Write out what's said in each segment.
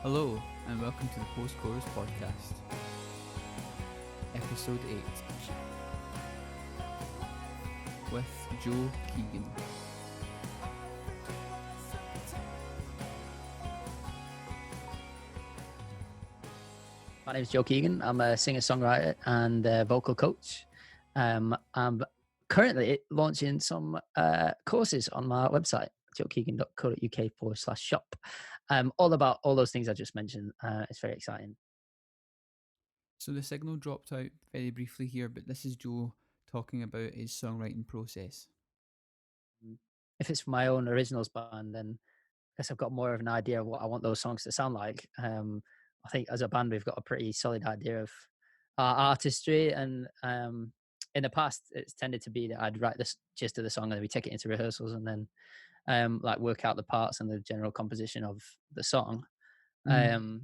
Hello, and welcome to the PostChorus Podcast, Episode 8, with Joe Keegan. My name is Joe Keegan. I'm a singer-songwriter and a vocal coach. I'm currently launching some courses on my website, joekeegan.co.uk/shop. All about all those things I just mentioned. It's very exciting. So the signal dropped out very briefly here, but this is Joe talking about his songwriting process. If it's for my own originals band, then I guess I've got more of an idea of what I want those songs to sound like. I think as a band, we've got a pretty solid idea of our artistry. And in the past, it's tended to be that I'd write the gist of the song and then we take it into rehearsals and then like work out the parts and the general composition of the song. And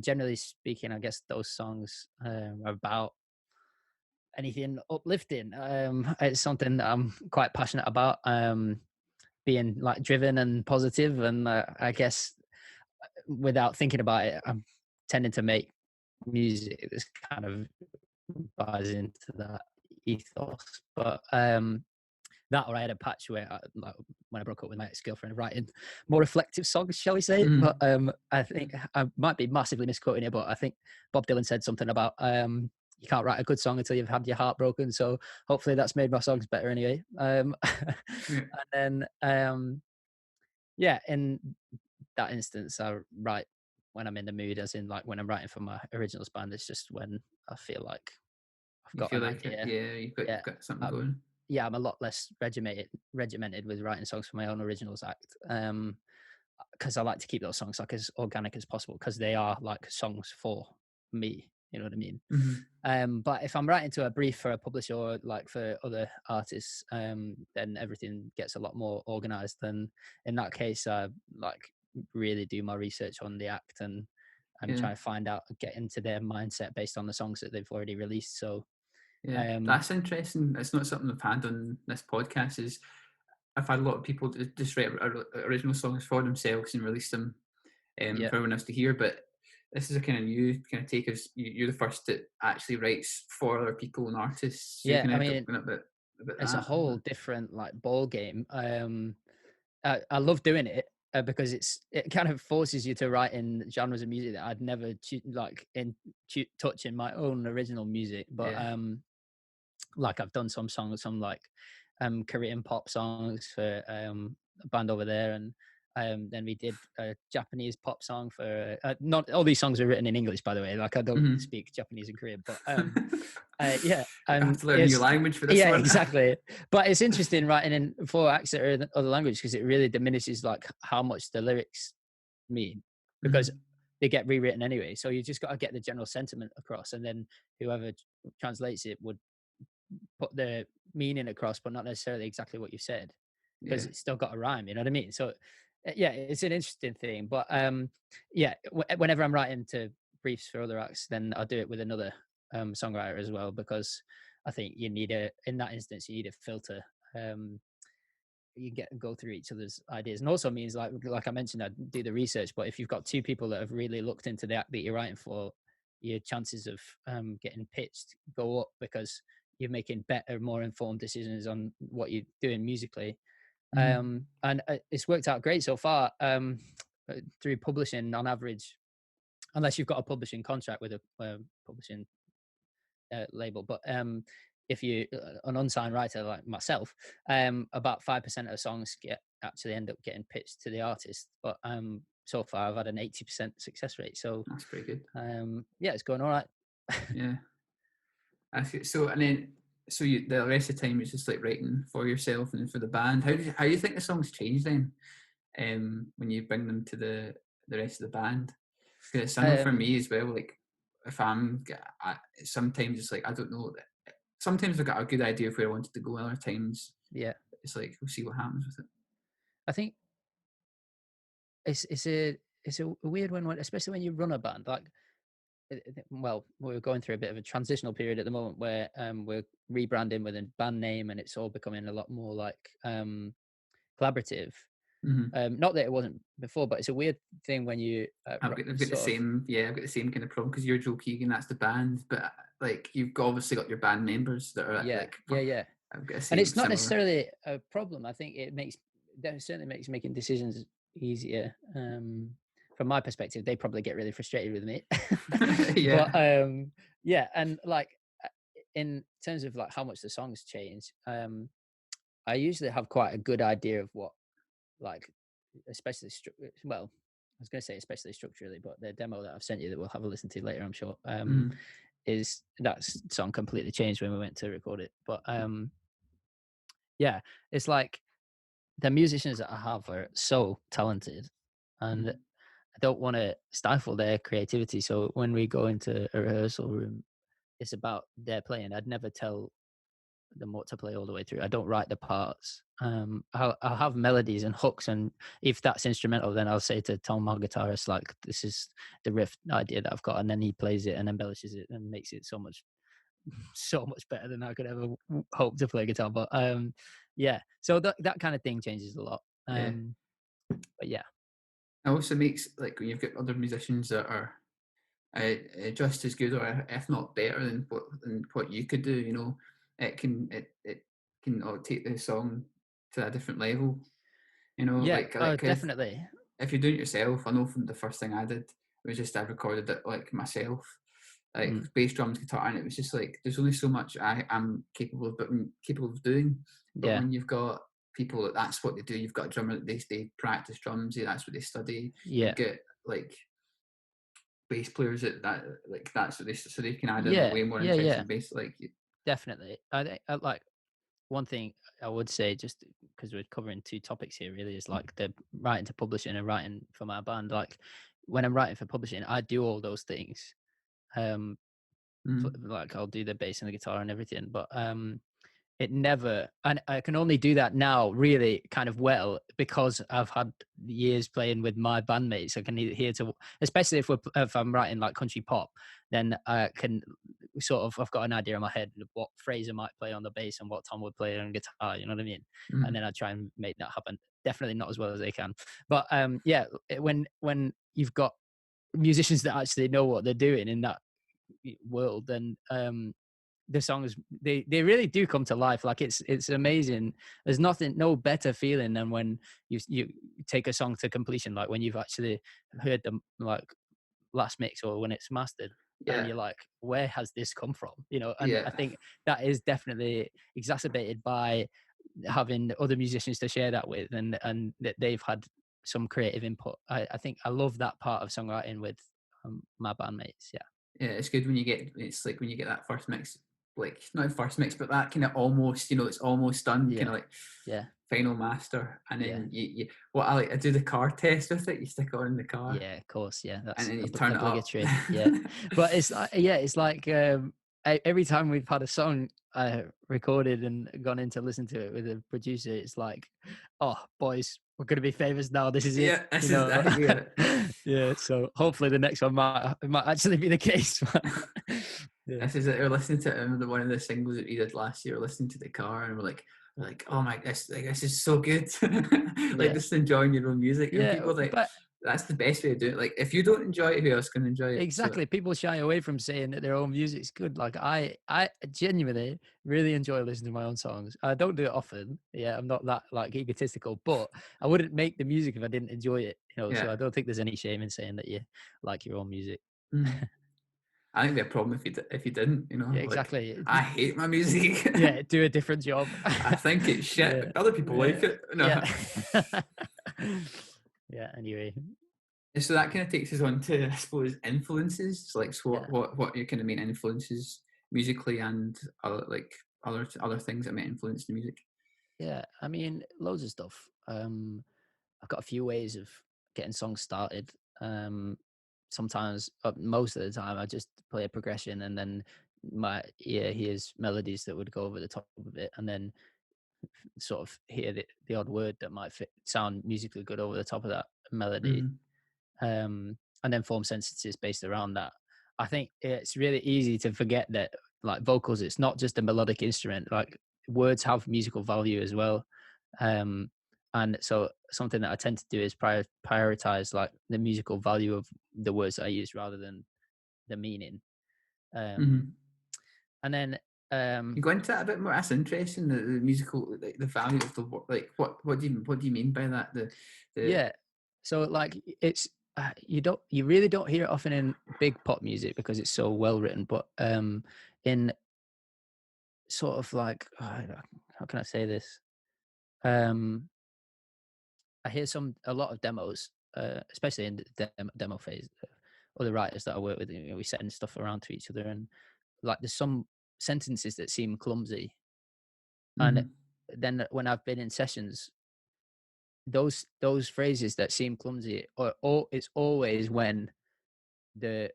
generally speaking, I guess those songs are about anything uplifting. It's something that I'm quite passionate about, being like driven and positive. And I guess without thinking about it, I'm tending to make music that's kind of buys into that ethos. But that, or I had a patch where like when I broke up with my ex-girlfriend, writing more reflective songs, shall we say. But I think I might be massively misquoting it, but I think Bob Dylan said something about you can't write a good song until you've had your heart broken. So hopefully that's made my songs better anyway. And then in that instance, I write when I'm in the mood, as in like when I'm writing for my originals band. It's just when I feel like I've got an idea. You've got something going. Yeah, I'm a lot less regimented with writing songs for my own originals act, because I like to keep those songs like as organic as possible, because they are like songs for me. You know what I mean? But if I'm writing to a brief for a publisher or like for other artists, then everything gets a lot more organized. And in that case, I like really do my research on the act and try to find out, get into their mindset based on the songs that they've already released. So That's interesting. It's not something I've had on this podcast. I've had a lot of people just write original songs for themselves and release them for everyone else to hear. But this is a kind of new kind of take. As you're the first that actually writes for other people and artists. So I mean, it's that. a whole different like ball game. I love doing it because it kind of forces you to write in genres of music that I'd never touch in my own original music. But like I've done some songs, some like Korean pop songs for a band over there, and then we did a Japanese pop song for not all these songs are written in English, by the way. Like I don't speak Japanese and Korean, but I have to learn a new language for this one. Yeah, exactly. But it's interesting writing in four acts that are in other language, because it really diminishes like how much the lyrics mean, because they get rewritten anyway. So you just got to get the general sentiment across, and then whoever translates it would put the meaning across, but not necessarily exactly what you said, because it's still got a rhyme. You know what I mean? So it's an interesting thing. But whenever I'm writing to briefs for other acts, then I'll do it with another songwriter as well, because I think you need in that instance, you need a filter. You go through each other's ideas, and also means like I mentioned, I do the research. But if you've got two people that have really looked into the act that you're writing for, your chances of getting pitched go up, because you're making better, more informed decisions on what you're doing musically. And it's worked out great so far. Through publishing, on average, unless you've got a publishing contract with a publishing label, but if you an unsigned writer like myself, about 5% of songs actually end up getting pitched to the artist. But so far I've had an 80% success rate, so that's pretty good. It's going all right. So the rest of the time it's just like writing for yourself and for the band. How do you think the songs change then, when you bring them to the rest of the band? Because I know for me as well, like if sometimes it's like I don't know. Sometimes I've got a good idea of where I wanted to go. Other times, it's like we'll see what happens with it. I think it's a weird one, especially when you run a band. Like, well, we're going through a bit of a transitional period at the moment where we're rebranding with a band name, and it's all becoming a lot more like collaborative. Not that it wasn't before, but it's a weird thing when you I've got the sort of same, yeah, I've got the same kind of problem because you're Joe Keegan, that's the band, but like obviously got your band members that are yeah, like, yeah, yeah. I've got the And same it's not similar. necessarily a problem. I think that certainly makes making decisions easier. From my perspective, they probably get really frustrated with me. But Yeah. yeah, and like in terms of like how much the songs change, I usually have quite a good idea of what, like, especially well, I was going to say especially structurally, but the demo that I've sent you that we'll have a listen to later, I'm sure, Mm. is that song completely changed when we went to record it. But yeah, it's like the musicians that I have are so talented, and Mm. I don't want to stifle their creativity. So when we go into a rehearsal room, it's about their playing. I'd never tell them what to play all the way through. I don't write the parts. I'll have melodies and hooks, and if that's instrumental, then I'll say to Tom, our guitarist, like, this is the riff idea that I've got, and then he plays it and embellishes it and makes it so much so much better than I could ever hope to play guitar. But yeah, so that kind of thing changes a lot. Yeah. But yeah, It also makes, like, when you've got other musicians that are just as good or if not better than what you could do, it can take the song to a different level. yeah, Like definitely. if you're doing it yourself, I know from the first thing I did was just I recorded it like myself, like Mm, bass drums, guitar, and it was just like there's only so much I am capable of doing. But yeah, when you've got people that's what they do, you've got a drummer that they practice drums, yeah, that's what they study. yeah, You've got like bass players that like that's what they can add in yeah, way more yeah, yeah, interesting bass. Like definitely. I think like one thing I would say, just because we're covering two topics here, really, is like the writing to publishing and writing for my band. Like when I'm writing for publishing, I do all those things. Um, mm, like I'll do the bass and the guitar and everything, but it never, and I can only do that now really kind of well because I've had years playing with my bandmates. I can hear to, especially if I'm writing like country pop, then I can sort of, I've got an idea in my head of what Fraser might play on the bass and what Tom would play on guitar, you know what I mean? And mm, then I try and make that happen. Definitely not as well as they can, but yeah, when you've got musicians that actually know what they're doing in that world, then the songs, they really do come to life. Like it's amazing. There's no better feeling than when you take a song to completion, like when you've actually heard them like last mix or when it's mastered, and yeah, you're like, where has this come from, and I yeah, think that is definitely exacerbated by having other musicians to share that with, and that they've had some creative input. I think I love that part of songwriting with my bandmates. Yeah, yeah. It's good when you get it's like when you get that first mix, like not first mix, but that kind of almost it's almost done, kind yeah, of like yeah, final master, and yeah. then you what I do the car test with it. You stick it on in the car, Yeah, of course. Yeah, and that's then you turn it up. obligatory. Yeah, but it's like, yeah, it's like every time we've had a song recorded and gone in to listen to it with a producer, it's like, oh, boys, we're gonna be famous now. This is it. Yeah, this is yeah. Yeah. So hopefully the next one might actually be the case. Yeah. This is it. We're listening to the one of the singles that we did last year. We're listening to the car, and we're like, oh my, this is so good. Like Yeah. just enjoying your own music, and Yeah. people like But that's the best way to do it. Like if you don't enjoy it, who else can enjoy it? So exactly. People shy away from saying that their own music's good. Like I genuinely really enjoy listening to my own songs. I don't do it often. Yeah, I'm not that like egotistical, but I wouldn't make the music if I didn't enjoy it. So yeah. I don't think there's any shame in saying that you like your own music. Mm. I think it'd be a problem if you didn't. Yeah, Like exactly. I hate my music. Yeah, do a different job. I think it's shit, Yeah. but other people like Yeah. it. No. Yeah. Yeah, anyway. So that kind of takes us on to, I suppose, influences. So like, so Yeah. what your kind of main influences musically and other things that might influence the music. Yeah. I mean, loads of stuff. I've got a few ways of getting songs started. Sometimes, most of the time, I just play a progression, and then my ear hears melodies that would go over the top of it, and then sort of hear the odd word that might sound musically good over the top of that melody, Mm, and then form sentences based around that. I think it's really easy to forget that, like vocals, it's not just a melodic instrument. Like words have musical value as well. Um, And so something that I tend to do is prioritize like the musical value of the words that I use rather than the meaning. Mm-hmm. And then You go into that a bit more. That's interesting. The musical, like the value of the word. Like what do you mean by that? The yeah, so like it's you really don't hear it often in big pop music because it's so well written, but in sort of like how can I say this? I hear a lot of demos, especially in the demo phase. Other writers that I work with, we send stuff around to each other, and like there's some sentences that seem clumsy, and mm-hmm. then when I've been in sessions, those phrases that seem clumsy, or it's always when the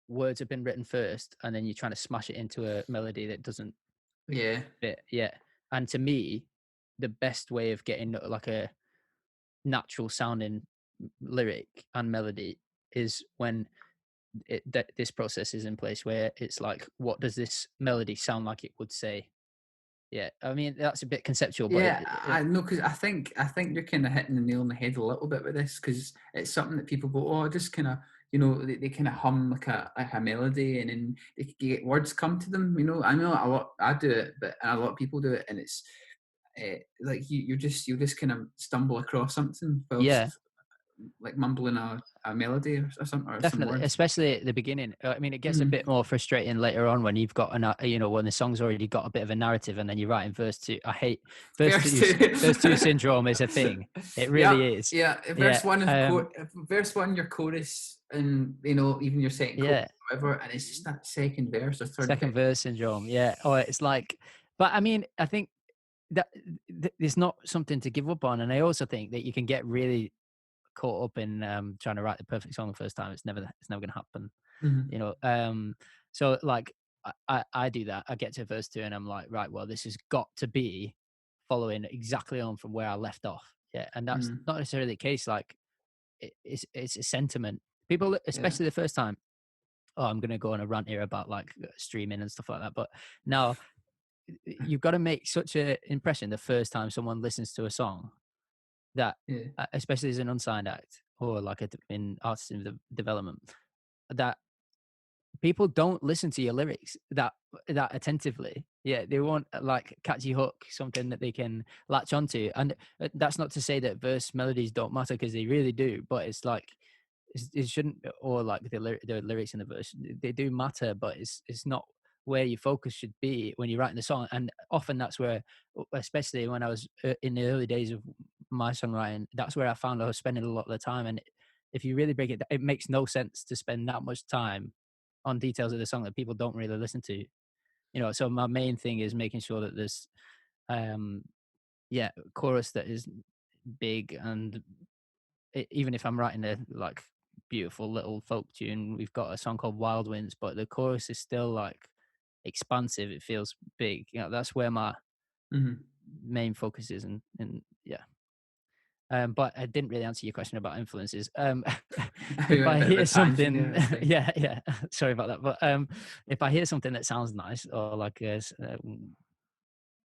words have been written first, and then you're trying to smash it into a melody that doesn't Yeah. fit. Yeah, and to me, the best way of getting like a natural sounding lyric and melody is when that this process is in place where it's like, what does this melody sound like it would say? Yeah, I mean that's a bit conceptual, but Yeah, I know, because I think you're kind of hitting the nail on the head a little bit with this, because it's something that people go, oh, just kind of, they kind of hum like a melody, and then they get words come to them. I know a lot. I do it, but a lot of people do it, and it's like you'll just kind of stumble across something yeah, whilst like mumbling a melody or something, or some definitely, words. especially at the beginning. I mean, it gets a bit Mm. more frustrating later on when you've got when the song's already got a bit of a narrative, and then you're writing verse two. I hate verse Verse two. two. Verse two syndrome is a thing. It Yeah, really is. yeah. Yeah, Verse one, your chorus, and even your second chorus, yeah. whatever, and it's just that second verse or third Second verse. verse syndrome. Yeah. Oh, it's like, but I mean, I think that it's not something to give up on, and I also think that you can get really caught up in trying to write the perfect song the first time. It's never going to happen. Mm-hmm. You know. So like I do that. I get to verse two, and I'm like, right, well, this has got to be following exactly on from where I left off. Yeah, and that's Mm-hmm. not necessarily the case. Like it's a sentiment. People, Yeah. especially the first time. Oh, I'm going to go on a rant here about like streaming and stuff like that. But now you've got to make such an impression the first time someone listens to a song that, Yeah. especially as an unsigned act or like in artist in development, that people don't listen to your lyrics that attentively. Yeah, they want like catchy hook, something that they can latch onto. And that's not to say that verse melodies don't matter, because they really do. But it's like it shouldn't, or like the lyrics in the verse, they do matter, but it's not where your focus should be when you're writing the song. And often that's where, especially when I was in the early days of my songwriting, that's where I found I was spending a lot of the time. And if you really break it, it makes no sense to spend that much time on details of the song that people don't really listen to. So my main thing is making sure that there's um chorus that is big, and even if I'm writing a like beautiful little folk tune, we've got a song called Wild Winds, but the chorus is still like expansive. It feels big. That's where my Mm-hmm. main focus is, and yeah. But I didn't really answer your question about influences. We If went a I bit of a hear tangent something, there. That's fine. yeah, sorry about that. But if I hear something that sounds nice, or like a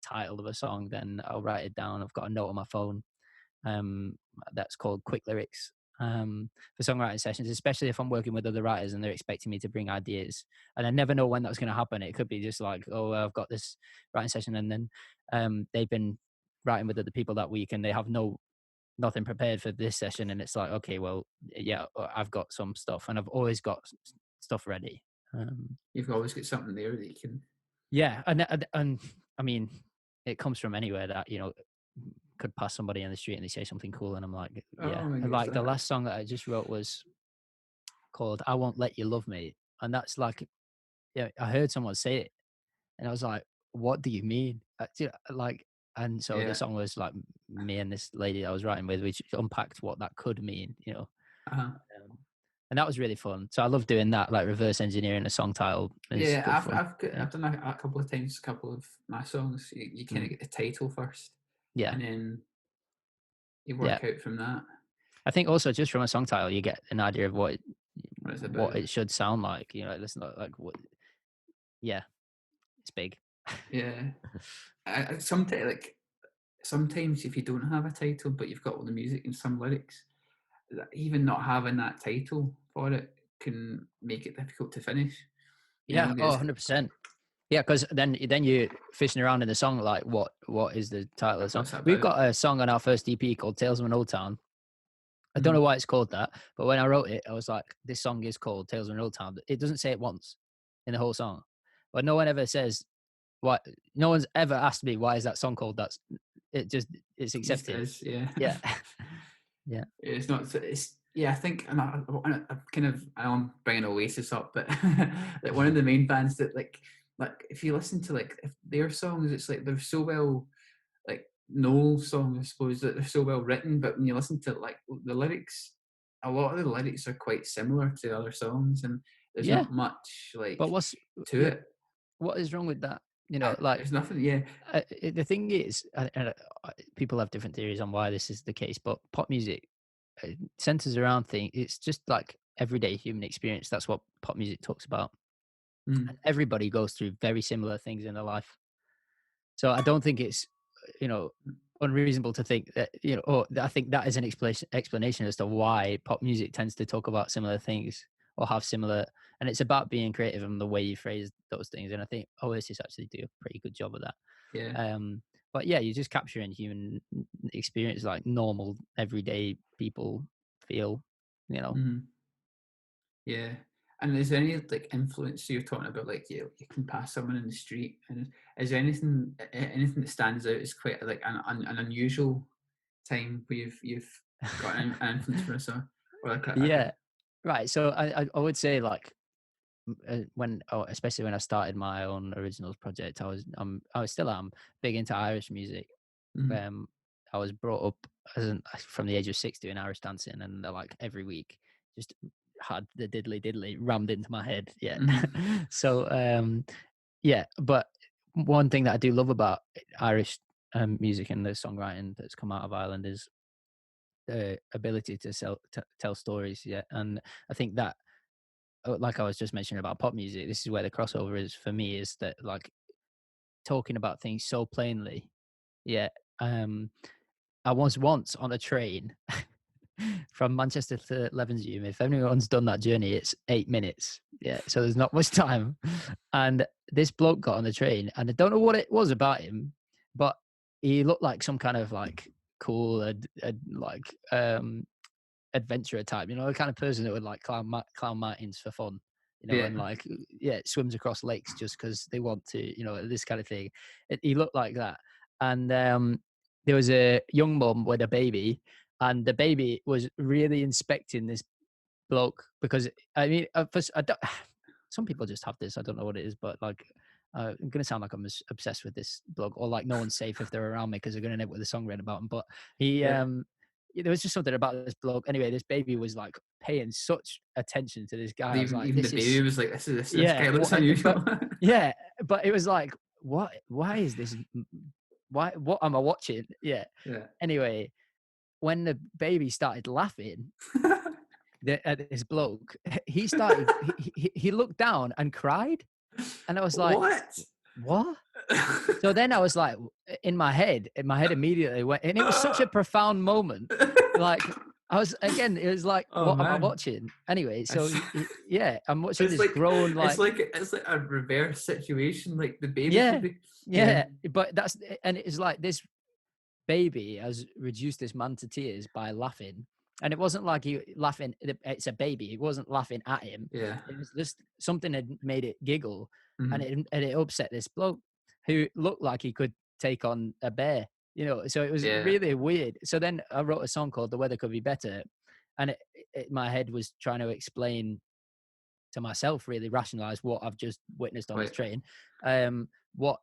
title of a song, then I'll write it down. I've got a note on my phone um, that's called quick lyrics for songwriting sessions, especially if I'm working with other writers and they're expecting me to bring ideas. And I never know when that's going to happen. It could be just like, oh, I've got this writing session, and then they've been writing with other people that week, and they have nothing prepared for this session, and it's like, okay, well, yeah, I've got some stuff, and I've always got stuff ready. You've always got something there that you can. Yeah, and I mean, it comes from anywhere that could pass somebody in the street and they say something cool, and I'm like, Oh yeah. my And gosh, like the last song that I just wrote was called "I Won't Let You Love Me," and that's like, yeah, I heard someone say it, and I was like, what do you mean? Like, and so the yeah. song was like me and this lady I was writing with, which unpacked what that could mean. Uh-huh. And that was really fun. So I love doing that, like reverse engineering a song title is Yeah, good fun. Yeah. I've done a couple of times. A couple of my songs, you kind of Mm. get the title first, Yeah. and then you Yeah. work out from that I think also just from a song title, you get an idea of what what it's what about. it should sound like. It's not like what. Yeah, it's big. Yeah, sometimes sometimes if you don't have a title but you've got all the music and some lyrics, even not having that title for it can make it difficult to finish. Yeah, oh, It's 100%. Yeah, because then you're fishing around in the song like what is the title of the song? what's that We've about? got a song on our first EP called Tales of an Old Town. I don't Mhm. know why it's called that, but when I wrote it, I was like, this song is called Tales of an Old Town. It doesn't say it once in the whole song, but no one ever says why. No one's ever asked me why is that song called that. It's It just accepted. is, yeah. Yeah, yeah, It's not. It's yeah. I think, and I'm kind of, I'm bringing Oasis up, but like one of the main bands that like if you listen to like if their songs, it's like they're so well, like Noel's songs, I suppose, that they're so well written, but when you listen to like the lyrics, a lot of the lyrics are quite similar to other songs, and there's yeah. not much like But to yeah? it. What is wrong with that? You know, like There's nothing. Yeah. the thing is, people have different theories on why this is the case, but pop music centers around things. It's just like everyday human experience. That's what pop music talks about. Mm. And everybody goes through very similar things in their life. So I don't think it's, you know, unreasonable to think that, you know, or I think that is an explanation as to why pop music tends to talk about similar things or have similar, and it's about being creative and the way you phrase those things. And I think Oasis actually do a pretty good job of that. Yeah. But yeah, you're just capturing human experience, like normal everyday people feel, you know. Mm. Yeah. And is there any like influence? So you're talking about like you can pass someone in the street, and is there anything that stands out as quite like an unusual time where you've got an influence from a song or like Yeah, right. So I would say like when especially when I started my own originals project, I was still am big into Irish music. mm, Um, I was brought up from the age of 6 doing Irish dancing, and like every week just had the diddly diddly rammed into my head. Yeah. mm, So yeah, but one thing that I do love about Irish music and the songwriting that's come out of Ireland is the ability to tell stories. Yeah, and I think that, like I was just mentioning about pop music, this is where the crossover is for me. Is that like talking about things so plainly? Yeah. Um, I was once on a train from Manchester to Levenshulme. If anyone's done that journey, it's 8 minutes. Yeah, so there's not much time. And this bloke got on the train, and I don't know what it was about him, but he looked like some kind of like cool, adventurer type. You know, the kind of person that would like climb mountains for fun. You know, yeah. and like yeah, swims across lakes just because they want to. You know, this kind of thing. He looked like that, and there was a young mum with a baby, and the baby was really inspecting this bloke because I mean, first, I don't, some people just have this. I don't know what it is, but like, I'm gonna sound like I'm obsessed with this bloke, or like no one's safe if they're around me because they're gonna know what the song read about him. But he, Yeah. there was just something about this bloke. Anyway, this baby was like paying such attention to this guy. I was like, Even the this baby is was like, this yeah, guy looks unusual. but yeah, but it was like, what? Why is this? Why? What am I watching? Yeah. Yeah. Anyway, when the baby started laughing at this bloke, he started. He looked down and cried, and I was like, What? what? So then I was like, in my head immediately went, and it was such a profound moment. Like I was again, it was like, Oh what am I man. watching? Anyway, so It's, yeah, I'm watching this grown it's like a reverse situation. Like the baby could yeah, be. Yeah. yeah. But and it's like this baby has reduced this man to tears by laughing. And it wasn't like he laughing, it's a baby. It wasn't laughing at him. Yeah. It was just something had made it giggle, and Mm, it upset this bloke who looked like he could take on a bear, you know. So it was yeah. really weird. So then I wrote a song called The Weather Could Be Better. And my head was trying to explain to myself, really rationalize what I've just witnessed on this Quite. train. What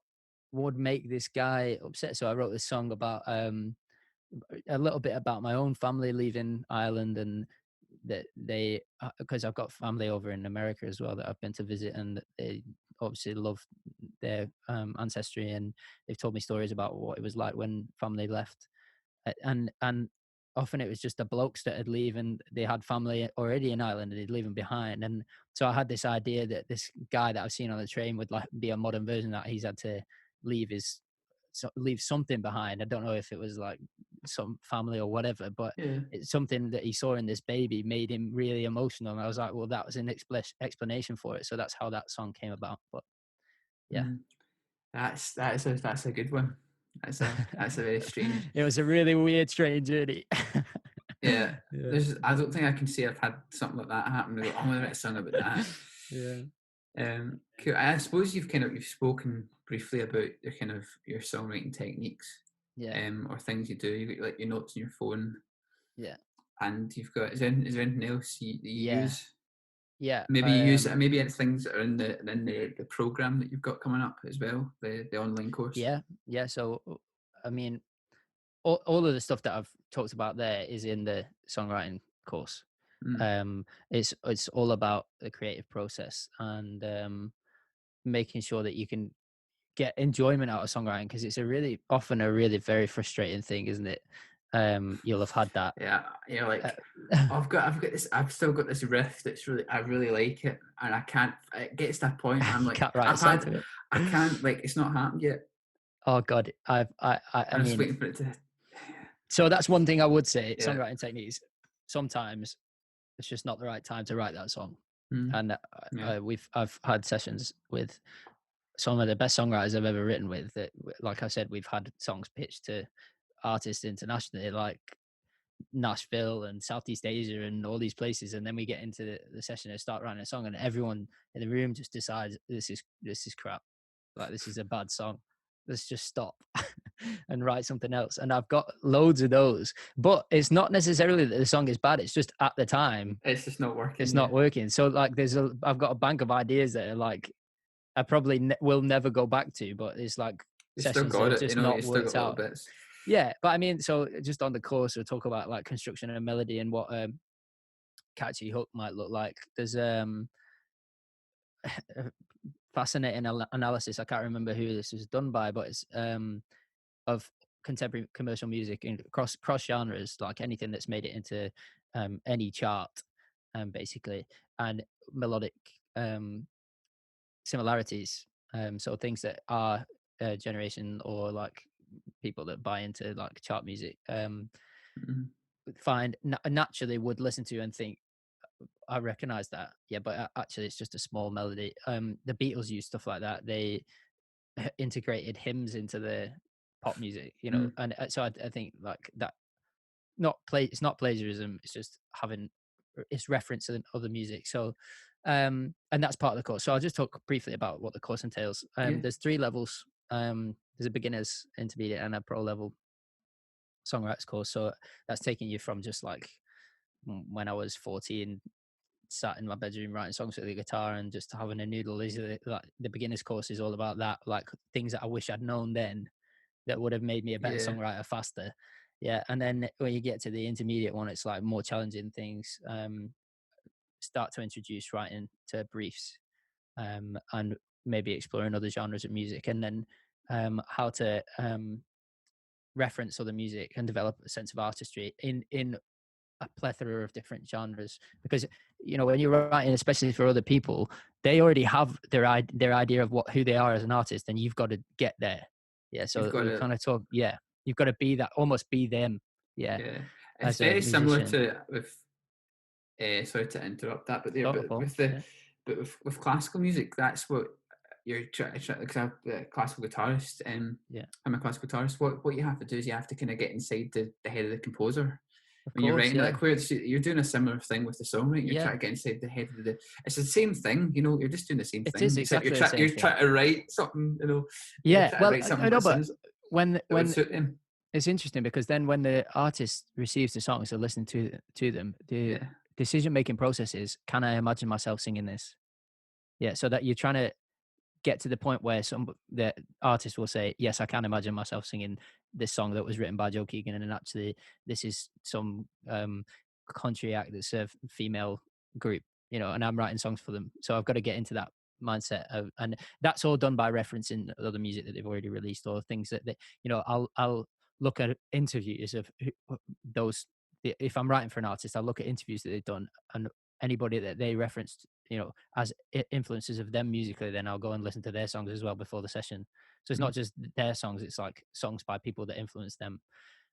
would make this guy upset? So I wrote this song about a little bit about my own family leaving Ireland, and that they, because I've got family over in America as well that I've been to visit, and they obviously love their ancestry, and they've told me stories about what it was like when family left. And often it was just the blokes that had leave, and they had family already in Ireland and they'd leave them behind. And so I had this idea that this guy that I've seen on the train would like be a modern version, that he's had to leave his leave something behind. I don't know if it was like some family or whatever, but Yeah. it's something that he saw in this baby made him really emotional. And I was like, well, that was an explanation for it. So that's how that song came about. But yeah, That's a good one. That's a very strange. it was a really weird, strange journey. Yeah, Yeah. I don't think I can say I've had something like that happen. I'm gonna write a song about that. Yeah. Cool. I suppose you've spoken briefly about your songwriting techniques, Yeah. or things you do. You've got like your notes on your phone, Yeah. and you've got is there anything else that you Yeah. use? Yeah. Maybe you use maybe it's things that are in the program that you've got coming up as well, the online course. Yeah. Yeah. So, I mean, all of the stuff that I've talked about there is in the songwriting course. It's all about the creative process and making sure that you can get enjoyment out of songwriting, because it's often a really very frustrating thing, isn't it? You'll have had that. Yeah, like Uh, I've still got this riff that's I really like it, and I can't. It gets to a point where I'm you like, can't write a song to it. I can't, like, it's not happened yet. Oh God, I I'm just mean, waiting for it to. so that's one thing I would say. Yeah. Songwriting techniques. Sometimes it's just not the right time to write that song. Mm. And Yeah. I've had sessions with some of the best songwriters I've ever written with. That, like I said, we've had songs pitched to artists internationally, like Nashville and Southeast Asia and all these places, and then we get into the session and start writing a song, and everyone in the room just decides this is crap, like this is a bad song. Let's just stop and write something else. And I've got loads of those, but it's not necessarily that the song is bad. It's just at the time It's just not working. it's not working. So like I've got a bank of ideas that are like I probably will never go back to, but it's like You still sessions that got have it, just you not still worked got little out. bits. Yeah, but I mean, so just on the course, we'll talk about like construction and melody and what catchy hook might look like. There's a fascinating analysis. I can't remember who this was done by, but it's of contemporary commercial music in cross genres, like anything that's made it into any chart, basically, and melodic similarities. So things that our generation or like people that buy into like chart music Mhm. find naturally would listen to and think, I recognize that. Yeah, but actually it's just a small melody. The Beatles used stuff like that. They integrated hymns into the pop music, Mm. and so I think like that it's not plagiarism, it's just having it's reference in other music. So and that's part of the course. So I'll just talk briefly about what the course entails. Yeah. There's 3 levels. There's a beginner's, intermediate, and a pro level songwriters course. So that's taking you from just like when I was 14, sat in my bedroom writing songs with the guitar and just having a noodle. Like the beginner's course is all about that, like things that I wish I'd known then that would have made me a better Yeah. songwriter faster. Yeah, and then when you get to the intermediate one, it's like more challenging things. Start to introduce writing to briefs, and maybe exploring other genres of music, and then how to reference other music and develop a sense of artistry in a plethora of different genres. Because when you're writing, especially for other people, they already have their idea of who they are as an artist, and you've got to get there. Yeah, so You've got we to. kind of talk. Yeah, you've got to be that, almost be them. Yeah, Yeah. It's as a very similar musician. to with. Sorry to interrupt that, but Thoughtful, yeah. with classical music, that's what you're trying. Because I'm a classical guitarist, Yeah, I'm a classical guitarist. What you have to do is you have to kind of get inside the head of the composer of when you're course. writing. Yeah, Like you're doing a similar thing with the songwriting. You're yeah. trying to get inside the head of the. It's the same thing, You're just doing the same It thing. is Except exactly the same you're thing. trying to write something. You're Yeah, trying to well, write I something know, that but sounds when that would when suit him. it's interesting, because then when the artist receives the songs or listening to them, the Yeah. decision making process is, can I imagine myself singing this? Yeah, so that you're trying to get to the point where the artist will say, yes, I can imagine myself singing this song that was written by Joe Keegan, and actually this is some country act that's a female group, and I'm writing songs for them. So I've got to get into that mindset and that's all done by referencing other music that they've already released, or things that I'll look at interviews of those. If I'm writing for an artist, I'll look at interviews that they've done, and anybody that they referenced as influences of them musically, then I'll go and listen to their songs as well before the session. So it's Mm. not just their songs, it's like songs by people that influence them,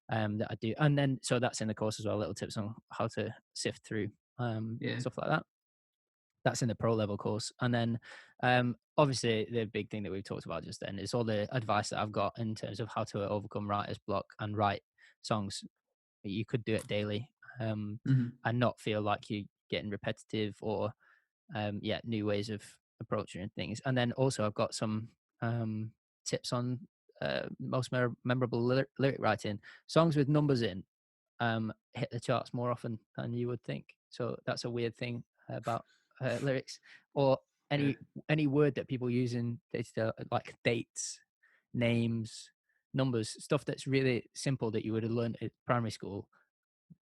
that I do. And then, so that's in the course as well, little tips on how to sift through Yeah. stuff like that. That's in the pro level course. And then obviously the big thing that we've talked about just then is all the advice that I've got in terms of how to overcome writer's block and write songs. You could do it daily, and not feel like you're getting repetitive or new ways of approaching things. And then also I've got some tips on most memorable lyric writing. Songs with numbers in hit the charts more often than you would think. So that's a weird thing about lyrics, or any word that people use in data, like dates, names, numbers, stuff that's really simple that you would have learned at primary school.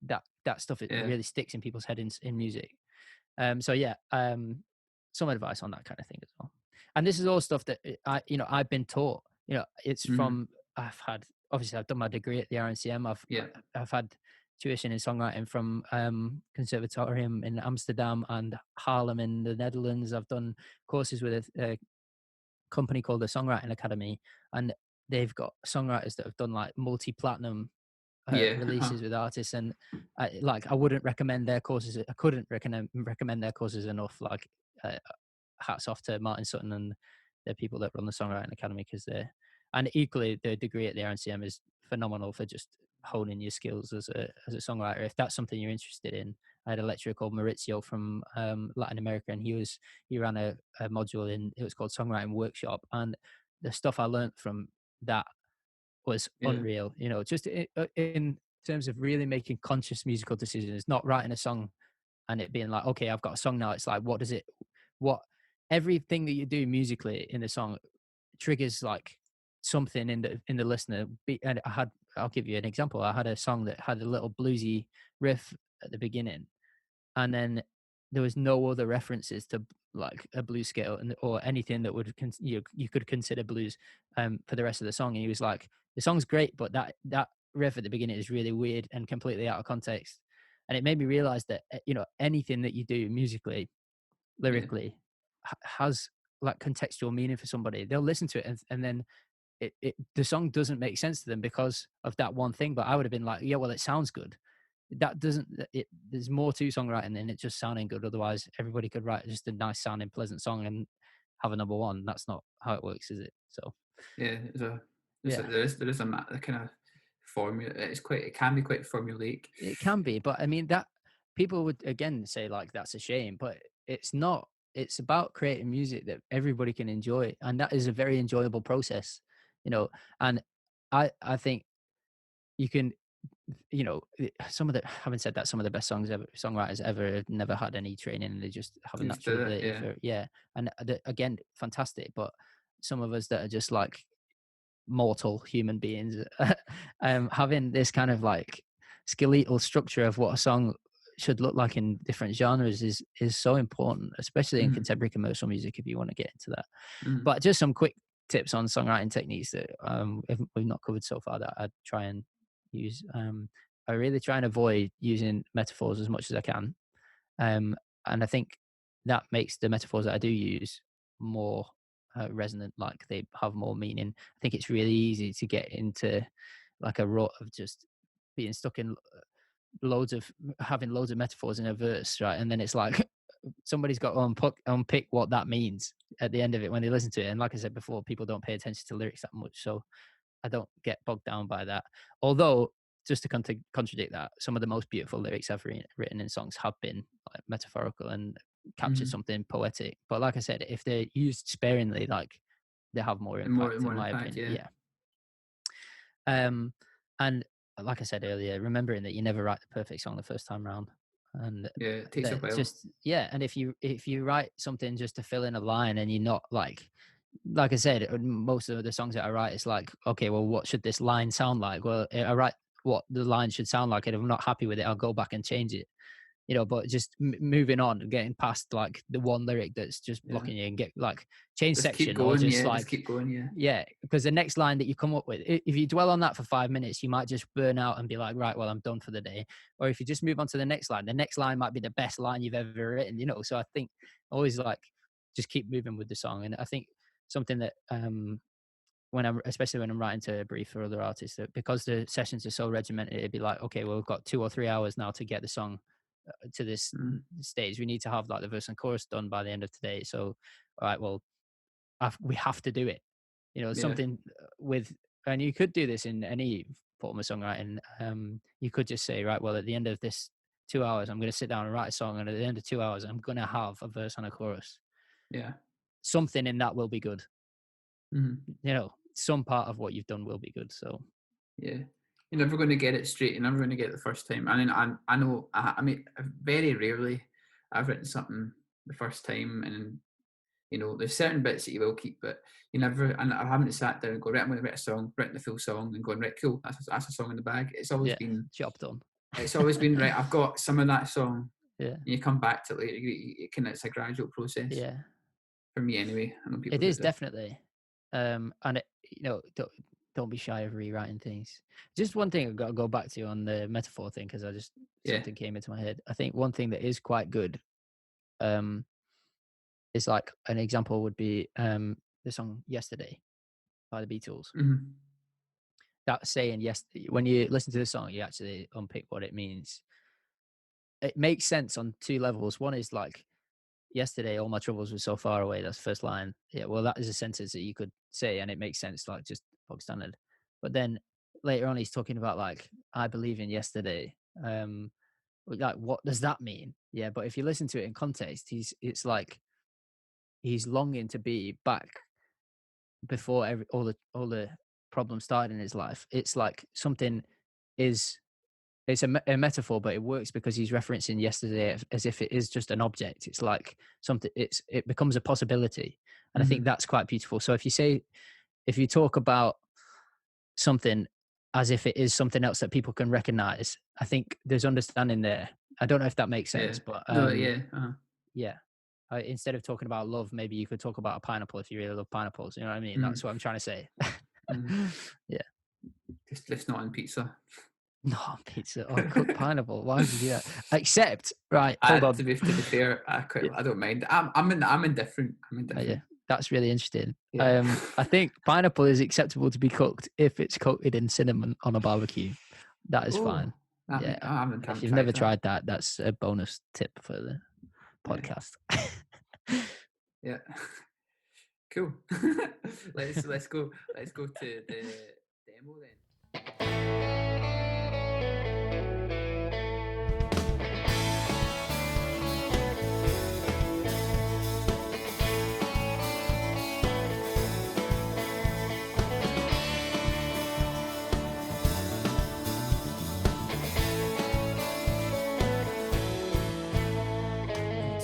That stuff, it really sticks in people's head in music. Some advice on that kind of thing as well. And this is all stuff that I've been taught. It's from I've done my degree at the RNCM. I've had tuition in songwriting from Conservatorium in Amsterdam and Haarlem in the Netherlands. I've done courses with a company called the Songwriting Academy, and they've got songwriters that have done like multi-platinum releases with artists, and I wouldn't recommend their courses. I couldn't recommend their courses enough. Like hats off to Martin Sutton and the people that run the Songwriting Academy, and equally the degree at the RNCM is phenomenal for just honing your skills as a songwriter. If that's something you're interested in, I had a lecturer called Maurizio from Latin America, and he ran a module it was called Songwriting Workshop, and the stuff I learned from that was unreal. Just in terms of really making conscious musical decisions, not writing a song and it being like, okay, I've got a song now. It's like, everything that you do musically in the song triggers like something in the listener. And I'll give you an example. I had a song that had a little bluesy riff at the beginning, and then there was no other references to like a blues scale or anything that would you could consider blues for the rest of the song. And he was like, the song's great, but that riff at the beginning is really weird and completely out of context. And it made me realize that anything that you do musically, lyrically, has like contextual meaning for somebody. They'll listen to it and then the song doesn't make sense to them because of that one thing. But I would have been like, yeah, well, it sounds good. That doesn't. There's more to songwriting than it just sounding good. Otherwise, everybody could write just a nice sounding, pleasant song and have a number one. That's not how it works, is it? So there is a kind of formula. It can be quite formulaic. It can be, but I mean that people would again say like that's a shame, but it's not. It's about creating music that everybody can enjoy, and that is a very enjoyable process, And I think you can, having said that, some of the best songwriters ever have never had any training, and they just have a natural ability and again, fantastic. But some of us that are just like mortal human beings, having this kind of like skeletal structure of what a song should look like in different genres is so important, especially in contemporary commercial music, if you want to get into that. But just some quick tips on songwriting techniques that we've not covered so far that I try and use. I really try and avoid using metaphors as much as I can, and I think that makes the metaphors that I do use more resonant, like they have more meaning. I think it's really easy to get into like a rut of just being stuck in having loads of metaphors in a verse, right? And then it's like somebody's got to unpick what that means at the end of it when they listen to it. And like I said before, people don't pay attention to lyrics that much, so I don't get bogged down by that. Although, just to contradict that, some of the most beautiful lyrics I've written in songs have been like metaphorical and captured something poetic. But like I said, if they're used sparingly, like they have more impact, in my opinion. And like I said earlier, remembering that you never write the perfect song the first time round, and it takes a while. And if you write something just to fill in a line, and you're not like I said, most of the songs that I write, it's like, okay, well, what should this line sound like? Well, I write what the line should sound like, and if I'm not happy with it, I'll go back and change it. but just moving on and getting past like the one lyric that's just blocking you, and get like change Just section, keep going, or just yeah. like Just keep going, yeah, because the next line that you come up with, if you dwell on that for 5 minutes, you might just burn out and be like, right, well, I'm done for the day. Or if you just move on to the next line might be the best line you've ever written, So I think always like just keep moving with the song. And I think something that especially when I'm writing to a brief for other artists, that because the sessions are so regimented, it'd be like, okay, well, we've got 2 or 3 hours now to get the song to this stage. We need to have like the verse and chorus done by the end of today. So, all right, well, we have to do it. Something with, and you could do this in any form of songwriting. You could just say, right, well, at the end of this 2 hours, I'm going to sit down and write a song, and at the end of 2 hours, I'm going to have a verse and a chorus. Yeah. Something in that will be good. Mm-hmm. Some part of what you've done will be good. So yeah, you're never going to get it straight. You're never going to get it the first time. I mean, I know. I mean, very rarely I've written something the first time, and there's certain bits that you will keep, but you never. And I haven't sat down and go, right, I'm going to write a song, written the full song, and going, right, cool, that's a song in the bag. It's always been job done. It's always been right. I've got some of that song. Yeah. And you come back to it later. It's a gradual process. Yeah. For me, anyway. I know people. It is definitely. And don't be shy of rewriting things. Just one thing I've got to go back to on the metaphor thing, because something came into my head. I think one thing that is quite good, is like an example would be the song "Yesterday" by the Beatles. Mm-hmm. That saying, yes, when you listen to the song, you actually unpick what it means. It makes sense on 2 levels. One is like, yesterday all my troubles were so far away. That's the first line. Yeah, well, that is a sentence that you could say, and it makes sense, like just bog standard. But then later on, he's talking about like, I believe in yesterday. Like, what does that mean? Yeah, but if you listen to it in context, it's like he's longing to be back before all the problems started in his life. It's like something is. It's a metaphor, but it works because he's referencing yesterday as if it is just an object. It's like something. It becomes a possibility, and I think that's quite beautiful. So if you talk about something as if it is something else that people can recognize, I think there's understanding there. I don't know if that makes sense, but yeah. Instead of talking about love, maybe you could talk about a pineapple if you really love pineapples. You know what I mean? That's what I'm trying to say. Yeah. Just not on pizza. No, pizza or cooked pineapple. Why would you do that? Except, right, hold on. To be fair, I don't mind. I'm indifferent. Yeah, that's really interesting. Yeah. I think pineapple is acceptable to be cooked if it's coated in cinnamon on a barbecue. That is fine. If you've never tried that, that's a bonus tip for the podcast. Yeah. Cool. let's go to the demo then.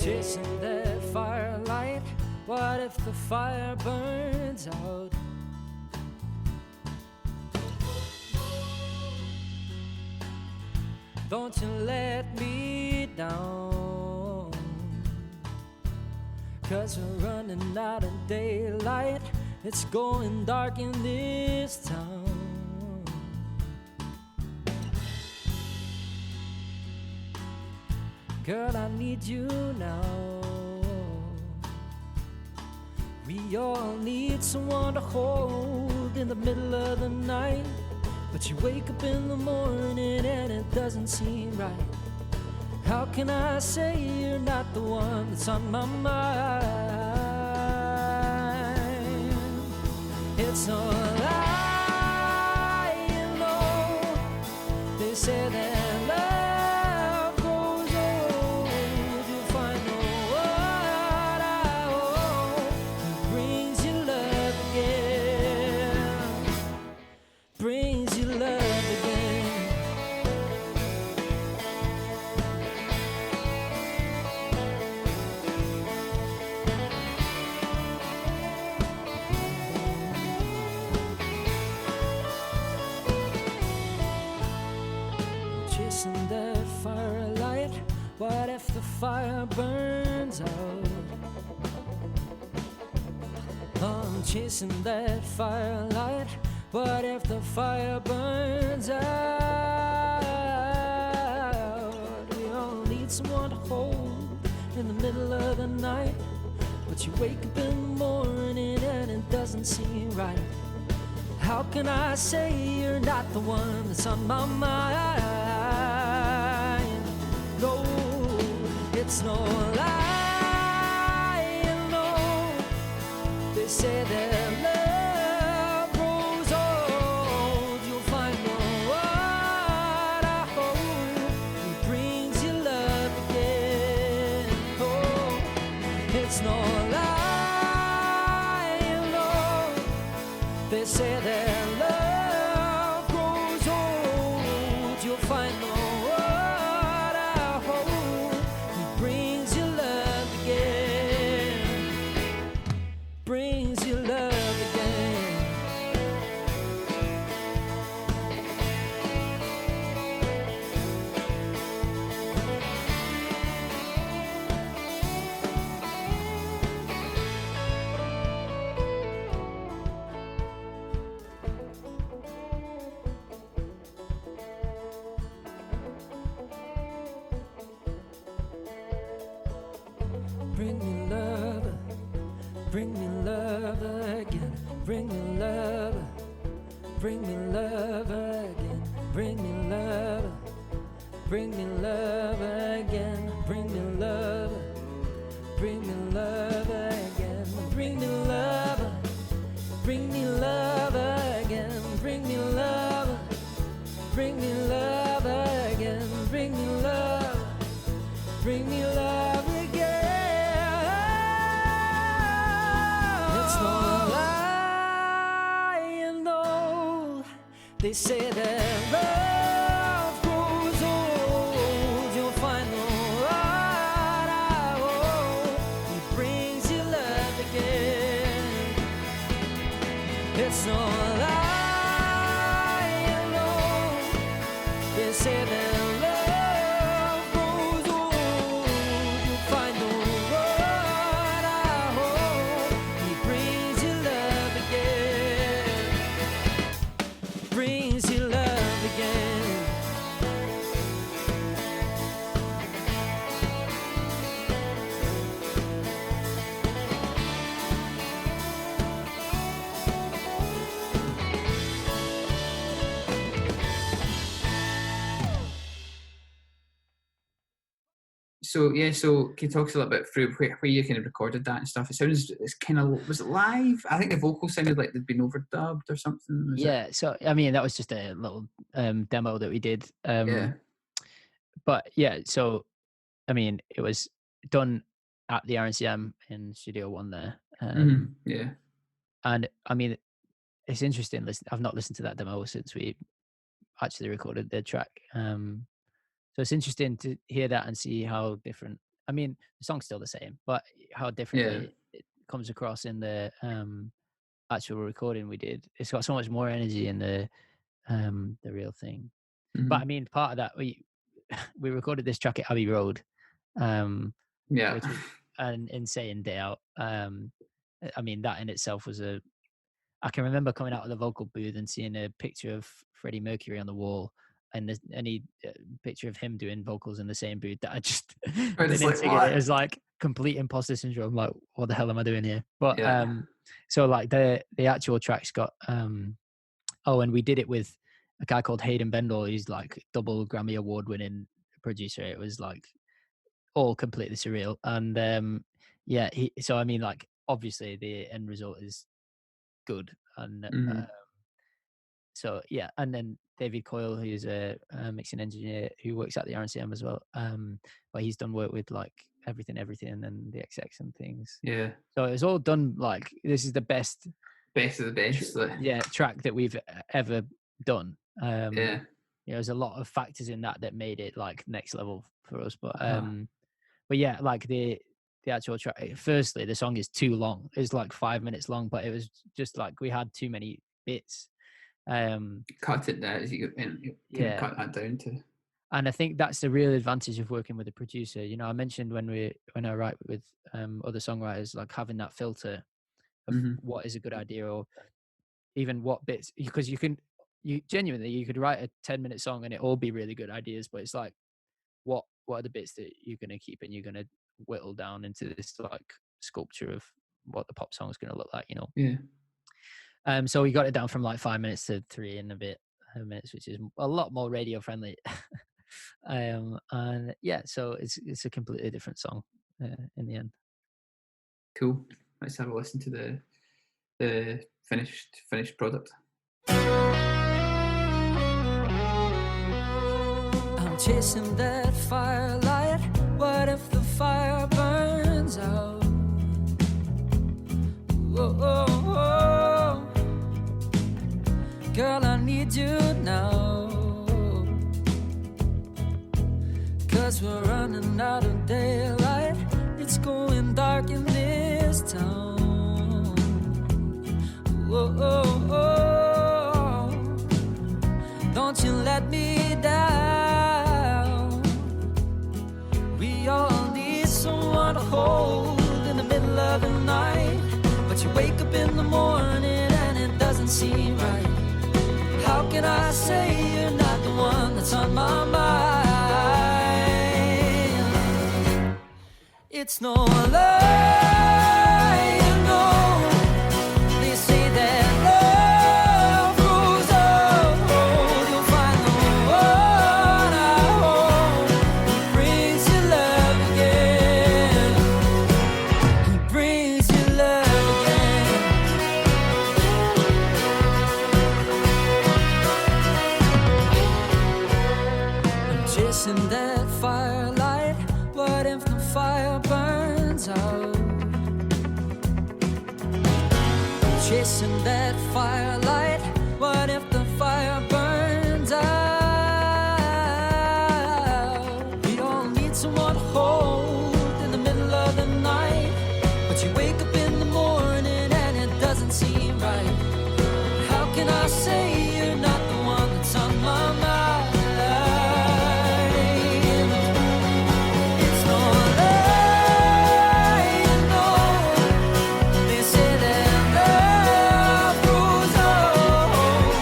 Chasing that firelight, what if the fire burns out? Don't you let me down, 'cause we're running out of daylight. It's going dark in this town. Girl, I need you now. We all need someone to hold in the middle of the night. But you wake up in the morning and it doesn't seem right. How can I say you're not the one that's on my mind? It's all I know. They say that What if the fire burns out? I'm chasing that firelight. What if the fire burns out? We all need someone to hold in the middle of the night. But you wake up in the morning and it doesn't seem right. How can I say you're not the one that's on my mind? No, it's no lie, no. They say that love grows old. You'll find no one, I hope, he brings you love again. Oh, it's no lie, no. They say that love grows old. You'll find no one, I hope, he brings you love again. Brings you love again. Bring me love, bring me love again. Bring me love, bring me love again. Bring me love, bring me love again. Bring me love, bring me love again. Bring me love, bring me love again. Bring me love, bring me love again. Bring me love, bring me love again. It's no lie, no. They say that love grows old. You'll find the one, I hope, he brings you love again. It's no lie, no. They say that love grows old. You'll find the one, I hope, he brings you love again. Brings you love again. So yeah, so can you talk us a little bit through where you kind of recorded that and stuff? It sounds, it's kind of, was it live? I think the vocals sounded like they'd been overdubbed or something. Was Yeah, so I mean that was just a little demo that we did. it? Yeah. But yeah, so I mean it was done at the RNCM in Studio One there. Yeah. And I mean it's interesting. I've not listened to that demo since we actually recorded the track. So it's interesting to hear that and see how different. I mean, the song's still the same, but how differently it comes across in the actual recording we did. It's got so much more energy in the real thing. But I mean, part of that we recorded this track at Abbey Road, Yeah. which was an insane day out. I mean, that in itself was I can remember coming out of the vocal booth and seeing a picture of Freddie Mercury on the wall, and there's any picture of him doing vocals in the same booth that I just didn't like, sing it. It was like complete imposter syndrome. Like, what the hell am I doing here? But so like the actual tracks got oh, and we did it with a guy called Hayden Bendall. He's like double Grammy award winning producer. It was like all completely surreal. And yeah, so I mean, like obviously the end result is good, and so yeah, and then David Coyle, who's a mixing engineer who works at the RNCM as well, but he's done work with like everything and then the XX and things. Yeah. So it was all done like this is the best of the best. track that we've ever done. Yeah. There's a lot of factors in that made it like next level for us, but yeah, like the actual track. Firstly, the song is too long. It's like 5 minutes long, but it was just like we had too many bits. Cut it down. You can cut that down to. And I think that's the real advantage of working with a producer. You know, I mentioned when I write with other songwriters, like having that filter of what is a good idea, or even what bits, because you genuinely, you could write a 10-minute song and it all be really good ideas, but it's like, what are the bits that you're going to keep and you're going to whittle down into this like sculpture of what the pop song is going to look like, you know? Yeah. So we got it down from like 5 minutes to 3 and a bit minutes, which is a lot more radio friendly. And yeah, so it's a completely different song in the end. Cool. Let's have a listen to the finished product. I'm chasing that firelight. What if the fire burns out? Whoa, oh, oh. Girl, I need you now. 'Cause we're running out of daylight. It's going dark in this town. Whoa, oh, oh. Don't you let me down. We all need someone to hold in the middle of the night. But you wake up in the morning and it doesn't seem right. How can I say you're not the one that's on my mind? It's no lie, you know. They say that love grows old. You'll find the one I hold. He brings you love again. He brings you love again. I'm chasing that firelight. What if the fire burns out? I'm chasing that firelight. What if the fire burns out? We all need someone to hold in the middle of the night. But you wake up in the morning and it doesn't seem right. How can I say you're not the one that's on my mind? It's no lie, you know. They say that love grows old.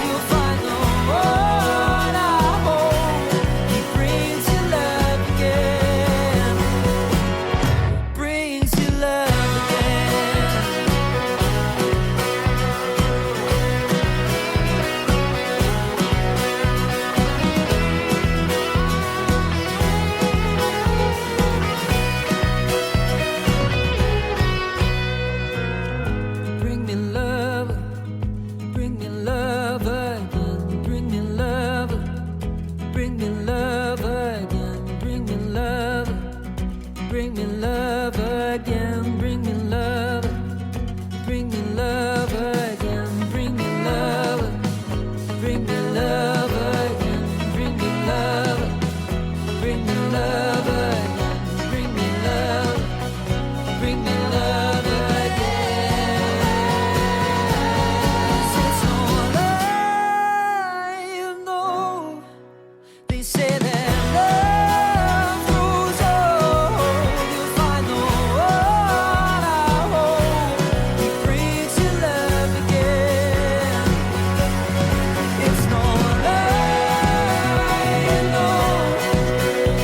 You'll find the one I hold. He brings you love again. Brings you love again. Bring me love, bring me love again. Bring me love, bring me love again. Bring me love, bring me love again. Bring me love, bring me love again. Bring me love, bring me love again. Bring me love, bring me love again. Bring me love, bring me love again. It's no lie, you know. They say that love grows old. You'll find the one I hold. He brings you love again. It's no lie, you know.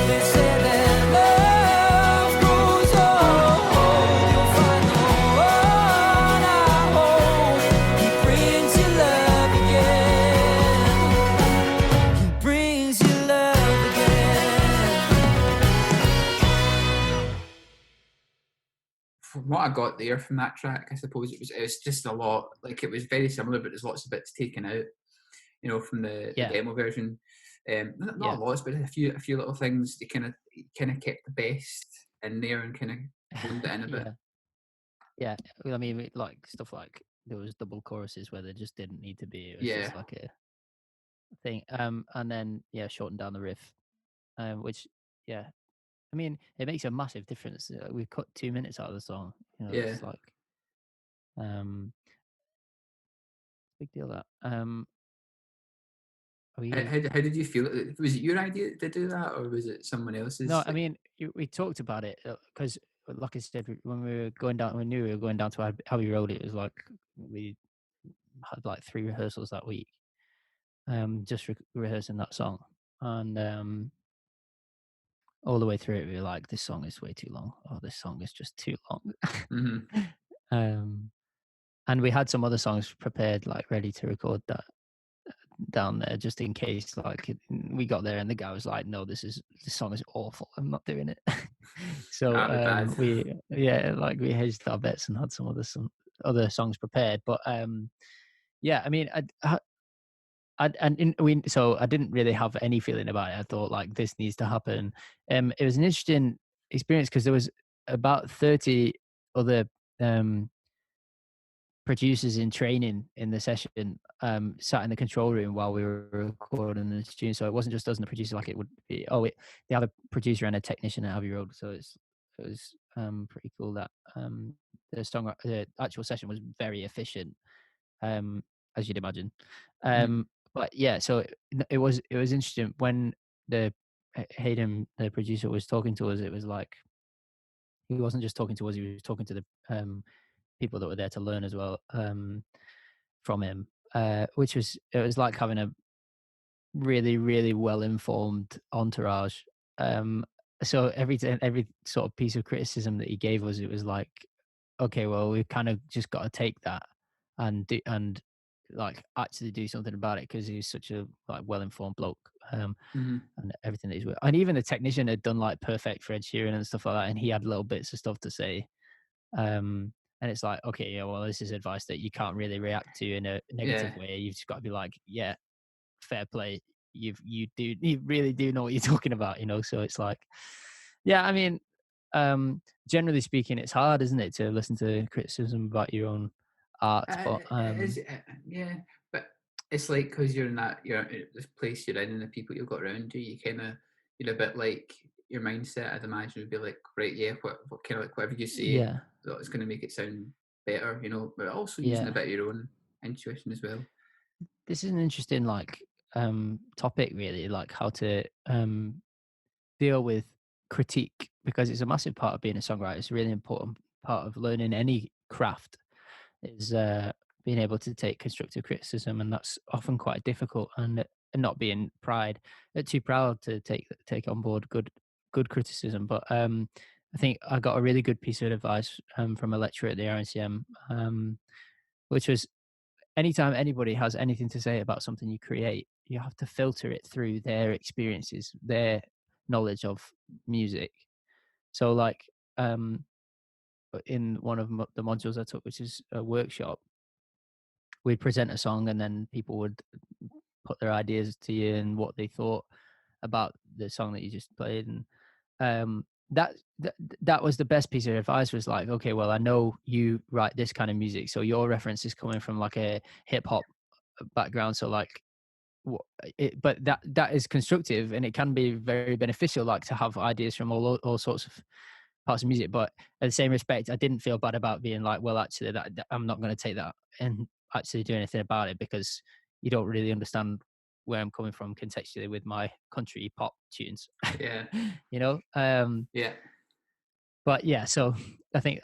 They say that love grows old. You'll find the one I hold. He brings you love again. He brings you love again. From what I got there from that track, I suppose it was just a lot. Like, it was very similar, but there's lots of bits taken out, you know, from the Yeah. demo version. Not Yeah. lots, but a few little things. They kind of kept the best in there and kind of honed it in a bit. Yeah. Well, I mean, like stuff like there was double choruses where there just didn't need to be. It was just Yeah. like a thing. And then shorten down the riff, which I mean, it makes a massive difference. We cut 2 minutes out of the song. You know, Yeah. it's like big deal that. How did you feel? Was it your idea to do that, or was it someone else's? No, I mean, we talked about it because, like I said, when we were going down, we knew we were going down to Abbey Road. It was like we had like 3 rehearsals that week, just rehearsing that song, and all the way through it, we were like, "This song is way too long. Oh, this song is just too long." Mm-hmm. And we had some other songs prepared, like ready to record that down there, just in case. Like we got there, and the guy was like, "No, this song is awful. I'm not doing it." So That'd be bad. we hedged our bets and had some other songs prepared. But yeah, I mean, so I didn't really have any feeling about it. I thought like this needs to happen. It was an interesting experience because there was about 30 other producers in training in the session sat in the control room while we were recording the tune. So it wasn't just us and the producer like it would be. They have a producer and a technician at Abbey Road. So it was pretty cool that the actual session was very efficient, as you'd imagine. But yeah, so it was interesting when the Hayden, the producer, was talking to us. It was like he wasn't just talking to us; he was talking to the people that were there to learn as well from him, which was like having a really, really well informed entourage. So every sort of piece of criticism that he gave us, it was like, okay, well, we've kind of just got to take that and like actually do something about it, because he's such a like well informed bloke. And everything that he's with, and even the technician had done like Perfect for Ed Sheeran and stuff like that, and he had little bits of stuff to say. And it's like, okay, yeah, well, this is advice that you can't really react to in a negative way. You've just got to be like, yeah, fair play. You really do know what you're talking about, So it's like, yeah, I mean, generally speaking, it's hard, isn't it, to listen to criticism about your own art? But yeah, but it's like because you're in this place you're in and the people you've got around you, you're a bit like your mindset. I'd imagine would be like, right, yeah, what kind of like whatever you say, yeah, it's going to make it sound better, but also using yeah. a bit of your own intuition as well. This is an interesting like topic, really, like how to deal with critique, because it's a massive part of being a songwriter. It's a really important part of learning any craft, is being able to take constructive criticism, and that's often quite difficult. And not being too proud to take on board good criticism. But I think I got a really good piece of advice from a lecturer at the RNCM, which was, anytime anybody has anything to say about something you create, you have to filter it through their experiences, their knowledge of music. So like in one of the modules I took, which is a workshop, we'd present a song and then people would put their ideas to you and what they thought about the song that you just played. And that was the best piece of advice, was like, okay, well, I know you write this kind of music, so your reference is coming from like a hip hop background. So like, but that is constructive, and it can be very beneficial, like to have ideas from all sorts of parts of music. But at the same respect, I didn't feel bad about being like, well, actually, that I'm not going to take that and actually do anything about it, because you don't really understand where I'm coming from contextually with my country pop tunes. Yeah. Yeah. But yeah, so I think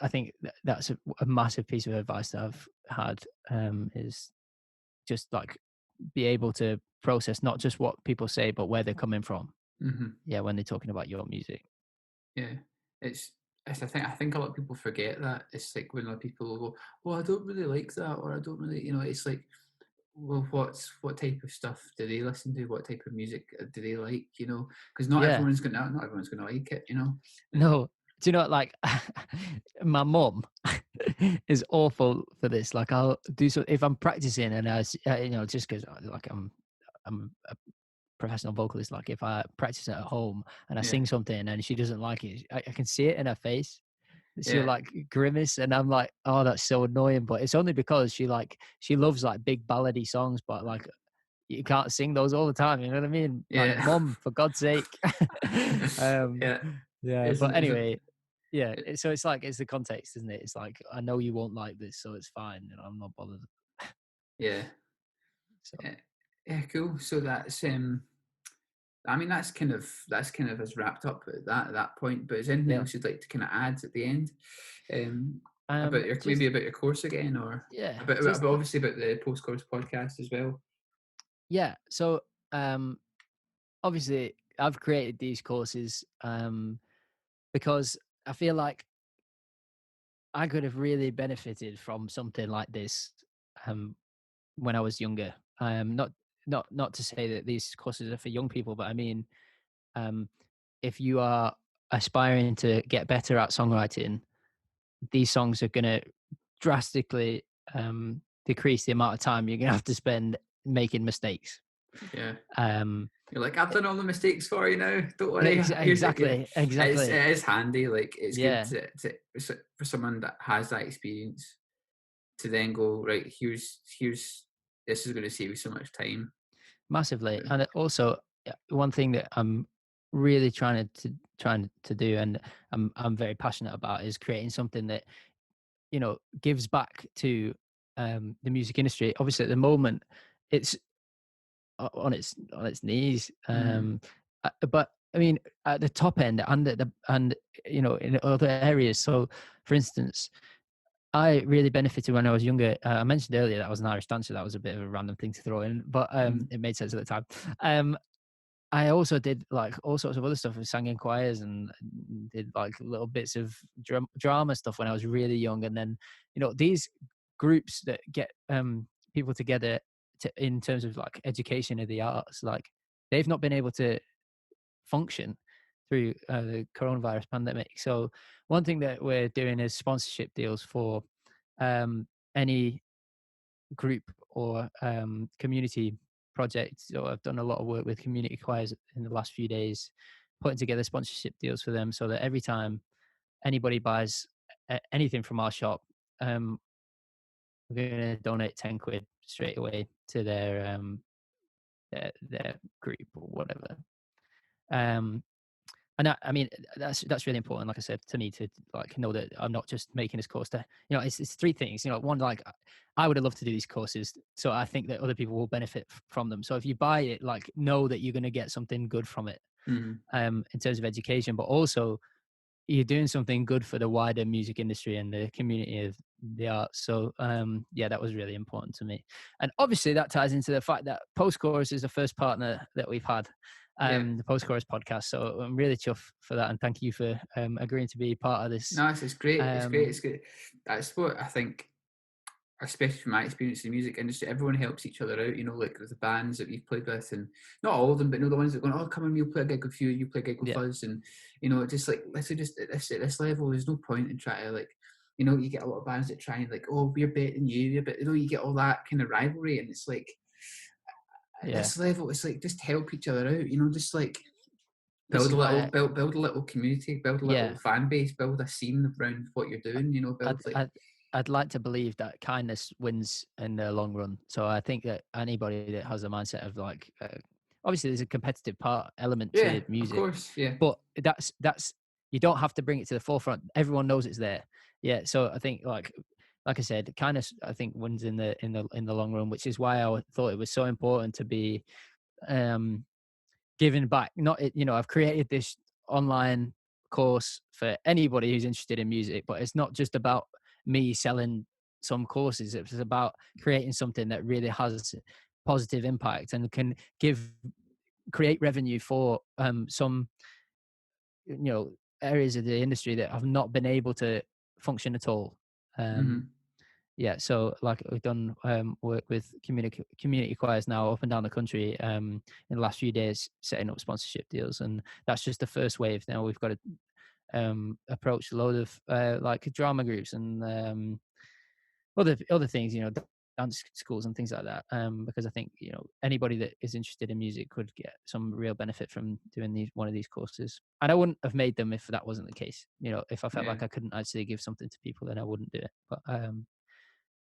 that's a massive piece of advice that I've had, is just like be able to process not just what people say, but where they're coming from. Yeah, when they're talking about your music. Yeah, I think a lot of people forget that. It's like when a lot of people go, "Well, I don't really like that," or "I don't really," It's like, well, what type of stuff do they listen to? What type of music do they like? Because not everyone's gonna like it. No, do you know what? Like, my mum is awful for this. Like, I'll do so if I'm practicing, and just because like I'm a professional vocalist. Like, if I practice at home and I sing something and she doesn't like it, I can see it in her face. She'll like grimace, and I'm like, oh, that's so annoying. But it's only because she loves like big ballady songs, but like you can't sing those all the time. You know what I mean? Yeah. Like, Mum, for God's sake. Yeah. But anyway, yeah. So it's like, it's the context, isn't it? It's like, I know you won't like this, so it's fine. I'm not bothered. Yeah. So. Yeah, cool. So that's I mean that's kind of us wrapped up at that point. But is there anything Yeah. else you'd like to kind of add at the end? About Just, your course again, or yeah, about obviously about the PostChorus podcast as well. yeah. So obviously I've created these courses because I feel like I could have really benefited from something like this when I was younger. Not to say that these courses are for young people, but I mean, um, if you are aspiring to get better at songwriting, these songs are going to drastically decrease the amount of time you're going to have to spend making mistakes. Yeah. Um, You're like, I've done all the mistakes for you now. Don't worry. exactly. It is handy. Like, it's Yeah. good for someone that has that experience to then go, right, here's this is going to save you so much time. Massively. Yeah. And also, one thing that I'm really trying to do, and I'm very passionate about, is creating something that, you know, gives back to the music industry. Obviously, at the moment, it's on its knees. But I mean, at the top end and you know, in other areas. So, for instance, I really benefited when I was younger. I mentioned earlier that I was an Irish dancer. That was a bit of a random thing to throw in, but it made sense at the time. I also did like all sorts of other stuff. I sang in choirs and did like little bits of drama stuff when I was really young. And then, you know, these groups that get people together in terms of like education of the arts, like they've not been able to function through the coronavirus pandemic. So one thing that we're doing is sponsorship deals for any group or community projects. So I've done a lot of work with community choirs in the last few days, putting together sponsorship deals for them so that every time anybody buys anything from our shop, we're going to donate 10 quid straight away to their group or whatever. And I mean, that's really important. Like I said, to me, to like know that I'm not just making this course to, you know, it's three things. You know, one, like I would have loved to do these courses, so I think that other people will benefit from them. So if you buy it, like know that you're going to get something good from it, in terms of education, but also you're doing something good for the wider music industry and the community of the arts. So yeah, that was really important to me. And obviously that ties into the fact that PostChorus is the first partner that we've had, the PostChorus podcast. So I'm really chuffed for that, and thank you for agreeing to be part of this. No, it's great. It's great. It's good. That's what I think, especially from my experience in the music industry, everyone helps each other out, you know, like with the bands that we've played with, and not all of them, but you know, the ones that are going, oh, come on, we'll play a gig with you play a gig with us, and you know, just like, let's say just at this level, there's no point in trying to, like, you know, you get a lot of bands that try and like, oh, we're better than you, but you know, you get all that kind of rivalry, and it's like, at this level, it's like, just help each other out, you know, just like build a little community, build a little fan base, build a scene around what you're doing, you know, I'd like to believe that kindness wins in the long run. So I think that anybody that has a mindset of like, obviously there's a competitive element to music, of course, but that's you don't have to bring it to the forefront. Everyone knows it's there. Yeah. So I think like I said, kindness I think wins in the long run, which is why I thought it was so important to be giving back. Not, you know, I've created this online course for anybody who's interested in music, but it's not just about me selling some courses. It's about creating something that really has positive impact and can create revenue for some, you know, areas of the industry that have not been able to function at all. Yeah, so like we've done work with community choirs now up and down the country in the last few days, setting up sponsorship deals, and that's just the first wave. Now we've got to approach a load of like drama groups and other things, you know, dance schools and things like that. Because I think, you know, anybody that is interested in music could get some real benefit from doing one of these courses. And I wouldn't have made them if that wasn't the case. You know, if I felt like I couldn't actually give something to people, then I wouldn't do it. But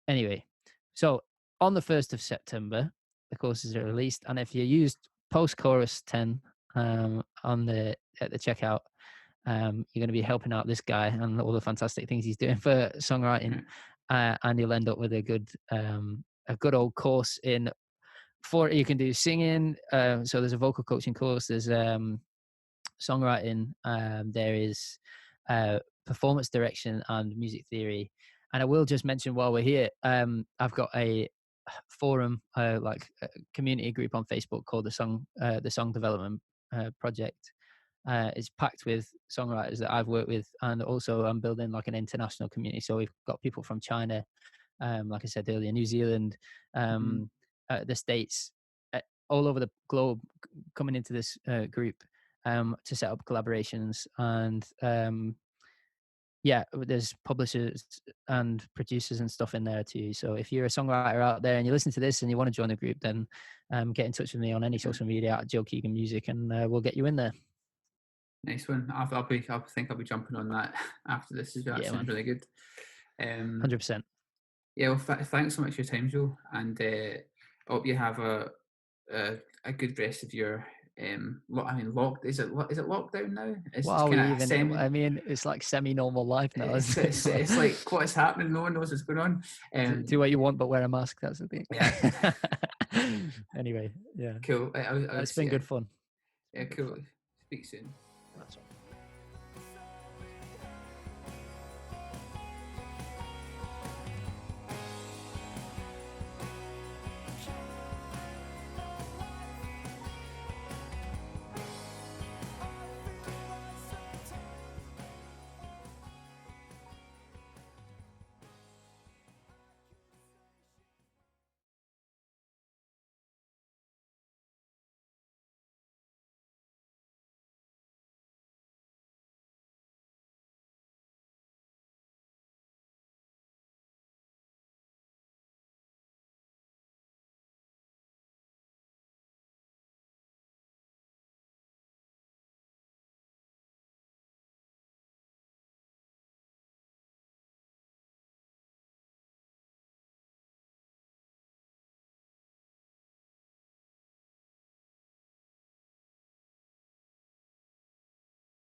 anyway, so on the 1st of September, the courses are released, and if you used PostChorus 10 at the checkout, you're going to be helping out this guy and all the fantastic things he's doing for songwriting, and you'll end up with a good old course in for you can do singing. So there's a vocal coaching course. There's songwriting. There is performance direction and music theory. And I will just mention while we're here, I've got a forum, like a community group on Facebook called the Song Development Project. It's packed with songwriters that I've worked with, and also I'm building like an international community. So we've got people from China, like I said earlier, New Zealand, the States, all over the globe coming into this group to set up collaborations. And there's publishers and producers and stuff in there too. So if you're a songwriter out there and you listen to this and you want to join the group, then get in touch with me on any social media at Joe Keegan Music, and we'll get you in there. Nice one. I think I'll be jumping on that after this as well. That sounds really good. 100%. Yeah, well, thanks so much for your time, Joe, and I hope you have a good rest of your is it lockdown now? It's I mean, it's like semi-normal life now. It's like what is happening. No one knows what's going on. Do what you want, but wear a mask. That's the thing. Yeah. Anyway, yeah. Cool. It's been good fun. Yeah, cool. Speak soon. That's right.